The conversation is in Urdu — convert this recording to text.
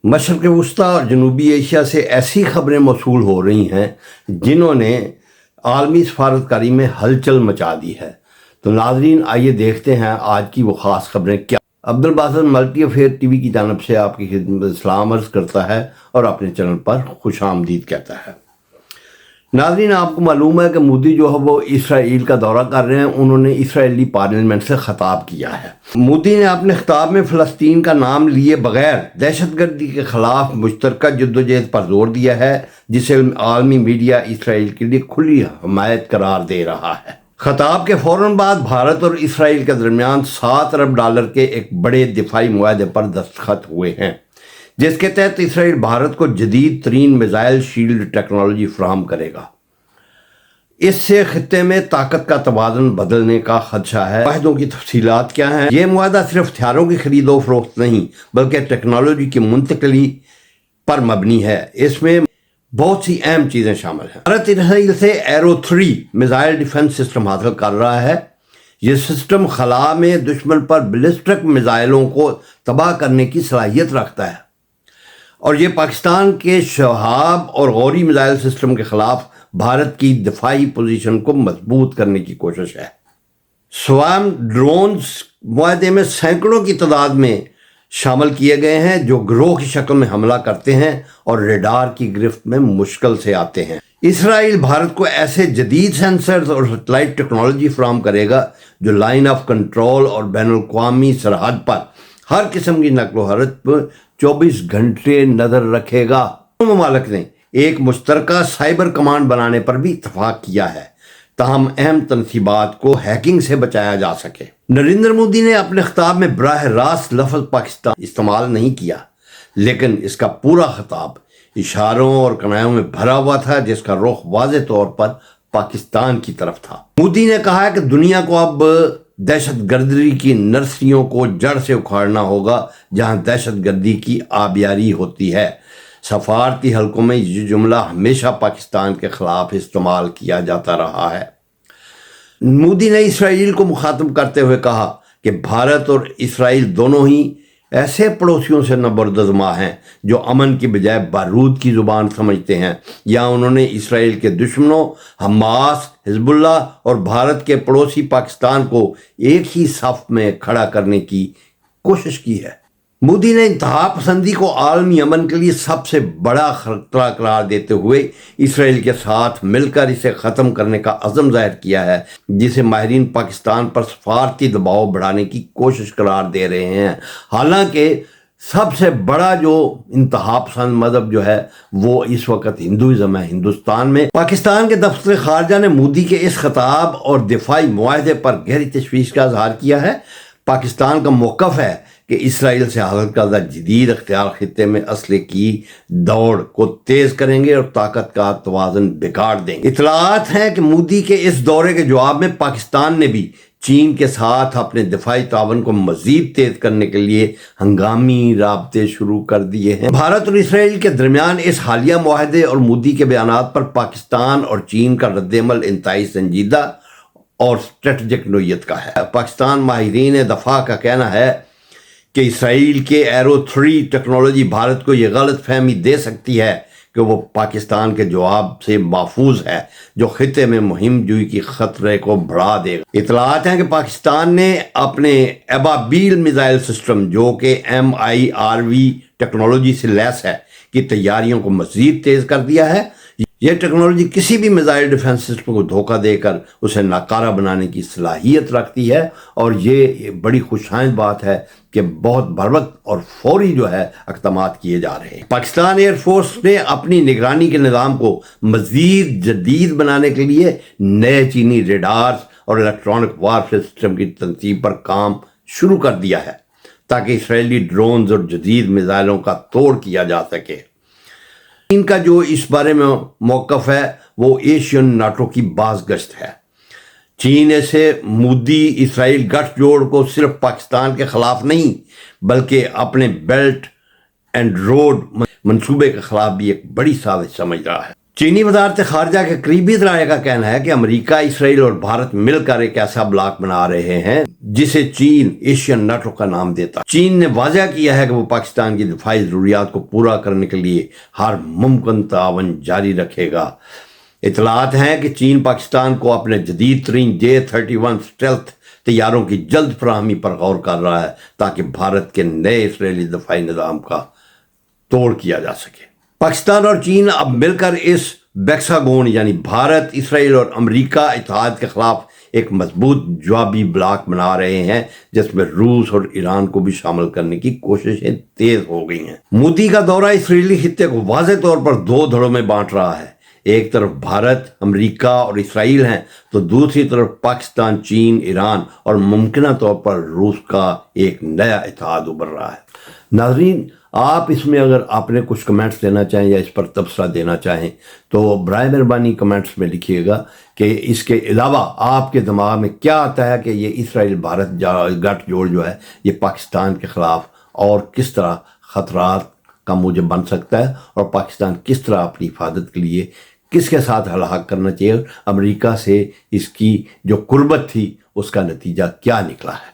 مشرق وسطیٰ اور جنوبی ایشیا سے ایسی خبریں موصول ہو رہی ہیں جنہوں نے عالمی سفارتکاری میں ہلچل مچا دی ہے۔ تو ناظرین آئیے دیکھتے ہیں آج کی وہ خاص خبریں کیا۔ Abdul Basit multi affair T V کی جانب سے آپ کی خدمت میں سلام عرض کرتا ہے اور اپنے چینل پر خوش آمدید کہتا ہے۔ ناظرین آپ کو معلوم ہے کہ مودی جو ہے وہ اسرائیل کا دورہ کر رہے ہیں۔ انہوں نے اسرائیلی پارلیمنٹ سے خطاب کیا ہے۔ مودی نے اپنے خطاب میں فلسطین کا نام لیے بغیر دہشت گردی کے خلاف مشترکہ جدوجہد پر زور دیا ہے، جسے عالمی میڈیا اسرائیل کے لیے کھلی حمایت قرار دے رہا ہے۔ خطاب کے فوراً بعد بھارت اور اسرائیل کے درمیان $7 ارب کے ایک بڑے دفاعی معاہدے پر دستخط ہوئے ہیں، جس کے تحت اسرائیل بھارت کو جدید ترین میزائل شیلڈ ٹیکنالوجی فراہم کرے گا۔ اس سے خطے میں طاقت کا توازن بدلنے کا خدشہ ہے۔ معاہدوں کی تفصیلات کیا ہیں؟ یہ معاہدہ صرف ہتھیاروں کی خرید و فروخت نہیں بلکہ ٹیکنالوجی کی منتقلی پر مبنی ہے۔ اس میں بہت سی اہم چیزیں شامل ہیں۔ بھارت اسرائیل سے ایرو 3 میزائل ڈیفنس سسٹم حاصل کر رہا ہے۔ یہ سسٹم خلا میں دشمن پر بیلسٹک میزائلوں کو تباہ کرنے کی صلاحیت رکھتا ہے، اور یہ پاکستان کے شہاب اور غوری میزائل سسٹم کے خلاف بھارت کی دفاعی پوزیشن کو مضبوط کرنے کی کوشش ہے۔ سوام ڈرونز معاہدے میں سینکڑوں کی تعداد میں شامل کیے گئے ہیں، جو گروہ کی شکل میں حملہ کرتے ہیں اور ریڈار کی گرفت میں مشکل سے آتے ہیں۔ اسرائیل بھارت کو ایسے جدید سینسرز اور سیٹلائٹ ٹیکنالوجی فراہم کرے گا جو لائن آف کنٹرول اور بین الاقوامی سرحد پر ہر قسم کی نقل و حرکت پر 24 گھنٹے نظر رکھے گا۔ دونوں ممالک نے ایک مشترکہ سائبر کمانڈ بنانے پر بھی اتفاق کیا ہے تاہم اہم تنصیبات کو ہیکنگ سے بچایا جا سکے۔ نریندر مودی نے اپنے خطاب میں براہ راست لفظ پاکستان استعمال نہیں کیا، لیکن اس کا پورا خطاب اشاروں اور کنایوں میں بھرا ہوا تھا، جس کا رخ واضح طور پر پاکستان کی طرف تھا۔ مودی نے کہا کہ دنیا کو اب دہشت گردی کی نرسریوں کو جڑ سے اکھاڑنا ہوگا جہاں دہشت گردی کی آبیاری ہوتی ہے۔ سفارتی حلقوں میں یہ جملہ ہمیشہ پاکستان کے خلاف استعمال کیا جاتا رہا ہے۔ مودی نے اسرائیل کو مخاطب کرتے ہوئے کہا کہ بھارت اور اسرائیل دونوں ہی ایسے پڑوسیوں سے نبردزماں ہیں جو امن کی بجائے بارود کی زبان سمجھتے ہیں۔ یا انہوں نے اسرائیل کے دشمنوں حماس، حزب اللہ اور بھارت کے پڑوسی پاکستان کو ایک ہی صف میں کھڑا کرنے کی کوشش کی ہے۔ مودی نے انتہا پسندی کو عالمی امن کے لیے سب سے بڑا خطرہ قرار دیتے ہوئے اسرائیل کے ساتھ مل کر اسے ختم کرنے کا عزم ظاہر کیا ہے، جسے ماہرین پاکستان پر سفارتی دباؤ بڑھانے کی کوشش قرار دے رہے ہیں۔ حالانکہ سب سے بڑا جو انتہا پسند مذہب جو ہے وہ اس وقت ہندوازم ہے ہندوستان میں۔ پاکستان کے دفتر خارجہ نے مودی کے اس خطاب اور دفاعی معاہدے پر گہری تشویش کا اظہار کیا ہے۔ پاکستان کا موقف ہے کہ اسرائیل سے حاصل کردہ جدید اختیار خطے میں اسلحے کی دوڑ کو تیز کریں گے اور طاقت کا توازن بگاڑ دیں گے۔ اطلاعات ہیں کہ مودی کے اس دورے کے جواب میں پاکستان نے بھی چین کے ساتھ اپنے دفاعی تعاون کو مزید تیز کرنے کے لیے ہنگامی رابطے شروع کر دیے ہیں۔ بھارت اور اسرائیل کے درمیان اس حالیہ معاہدے اور مودی کے بیانات پر پاکستان اور چین کا رد عمل انتہائی سنجیدہ اور اسٹریٹجک نوعیت کا ہے۔ پاکستان ماہرین دفاع کا کہنا ہے کہ اسرائیل کے ایرو 3 ٹیکنالوجی بھارت کو یہ غلط فہمی دے سکتی ہے کہ وہ پاکستان کے جواب سے محفوظ ہے، جو خطے میں مہم جوئی کی خطرے کو بڑھا دے گا۔ اطلاعات ہیں کہ پاکستان نے اپنے ابابیل میزائل سسٹم، جو کہ MIRV ٹیکنالوجی سے لیس ہے، کی تیاریوں کو مزید تیز کر دیا ہے۔ یہ ٹیکنالوجی کسی بھی میزائل ڈیفنس سسٹم کو دھوکہ دے کر اسے ناکارہ بنانے کی صلاحیت رکھتی ہے، اور یہ بڑی خوشائند بات ہے کہ بہت بروقت اور فوری جو ہے اقدامات کیے جا رہے ہیں۔ پاکستان ایئر فورس نے اپنی نگرانی کے نظام کو مزید جدید بنانے کے لیے نئے چینی ریڈارز اور الیکٹرانک وارفیئر سسٹم کی تنصیب پر کام شروع کر دیا ہے، تاکہ اسرائیلی ڈرونز اور جدید میزائلوں کا توڑ کیا جا سکے۔ چین کا جو اس بارے میں موقف ہے وہ ایشین ناٹو کی باز گشت ہے۔ چین سے مودی اسرائیل گٹھ جوڑ کو صرف پاکستان کے خلاف نہیں بلکہ اپنے بیلٹ اینڈ روڈ منصوبے کے خلاف بھی ایک بڑی سازش سمجھ رہا ہے۔ چینی وزارت خارجہ کے قریبی ذرائع کا کہنا ہے کہ امریکہ، اسرائیل اور بھارت مل کر ایک ایسا بلاک بنا رہے ہیں جسے چین ایشین نیٹو کا نام دیتا ہے۔ چین نے واضح کیا ہے کہ وہ پاکستان کی دفاعی ضروریات کو پورا کرنے کے لیے ہر ممکن تعاون جاری رکھے گا۔ اطلاعات ہیں کہ چین پاکستان کو اپنے جدید ترین J-31 اسٹیلتھ طیاروں کی جلد فراہمی پر غور کر رہا ہے تاکہ بھارت کے نئے اسرائیلی دفاعی نظام کا توڑ کیا جا سکے۔ پاکستان اور چین اب مل کر اس بیکساگون یعنی بھارت، اسرائیل اور امریکہ اتحاد کے خلاف ایک مضبوط جوابی بلاک بنا رہے ہیں جس میں روس اور ایران کو بھی شامل کرنے کی کوششیں تیز ہو گئی ہیں۔ مودی کا دورہ اسرائیلی خطے کو واضح طور پر دو دھڑوں میں بانٹ رہا ہے۔ ایک طرف بھارت، امریکہ اور اسرائیل ہیں تو دوسری طرف پاکستان، چین، ایران اور ممکنہ طور پر روس کا ایک نیا اتحاد ابھر رہا ہے۔ ناظرین، آپ اس میں اگر آپ نے کچھ کمنٹس دینا چاہیں یا اس پر تبصرہ دینا چاہیں تو برائے مہربانی کمنٹس میں لکھیے گا کہ اس کے علاوہ آپ کے دماغ میں کیا آتا ہے کہ یہ اسرائیل بھارت گٹھ جوڑ جو ہے یہ پاکستان کے خلاف اور کس طرح خطرات کا موجب بن سکتا ہے، اور پاکستان کس طرح اپنی حفاظت کے لیے کس کے ساتھ الحاق کرنا چاہیے، امریکہ سے اس کی جو قربت تھی اس کا نتیجہ کیا نکلا ہے۔